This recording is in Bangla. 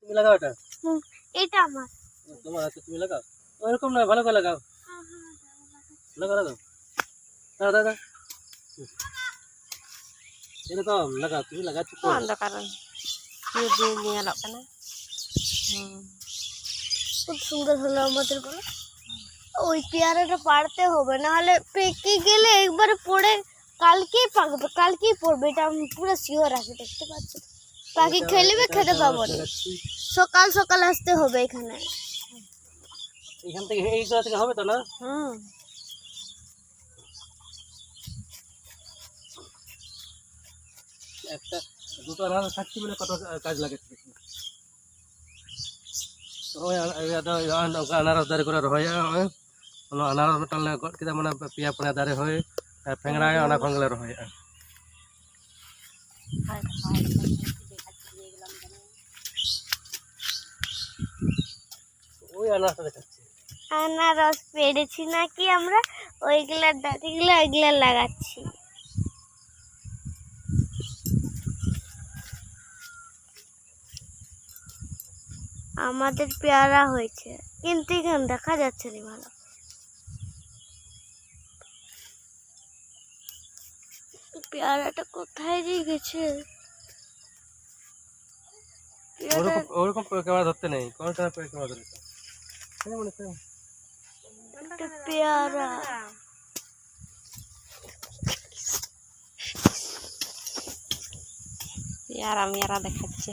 তুমি লাগাও এটা। এটা আমার। তোমার হাতে তুমি লাগাও। ওরকম না, ভালো করে লাগাও। লাগাও লাগাও। দাও দাও দাও। এরকম লাগাও, তুমি লাগাচ্ছ তো। অন্ধকার দিয়ে নিয়ে না। খুব সুন্দর হলো আমাদের বলো। ওই পেয়ারাটা পারতে হবে, নাহলে পেকে গেলে একবারে পড়ে কালকেই পাকবে, কালকেই পড়বে, এটা আমি পুরো শিওর আছি। দেখতে পাচ্ছি পাখি খেলিবে, খেতে পাবো না। সকাল সকাল আসতে হবে এখানে। এখান থেকে এই জায়গা থেকে হবে তো না? একটা দুটো আনারস থাকছে বলে কত কাজ লাগে। ওই আনারস দাঁড়ি করে রয়ে আনারস টানলে কিনা মানে পিয়া পনা দাঁড়ি হয়ে ফেংড়ায় অনা ফেংলে রয়ে। ওই আনারসটা দেখাচ্ছে। আনারস পেরেছি নাকি আমরা, ওইগুলার দাঁতিগুলো ওইগুলা লাগাচ্ছি। আমাদের পেয়ারা হয়েছে, কিন্তু এখানে দেখা যাচ্ছে না ভালো। পেয়ারাটা কোথায় দিয়ে গেছে? ওরকম ক্যামেরা ধরতে নেই, কোন ক্যামেরা ধরেছে? পেয়ারা পেয়ারা মেয়ারা দেখাচ্ছে।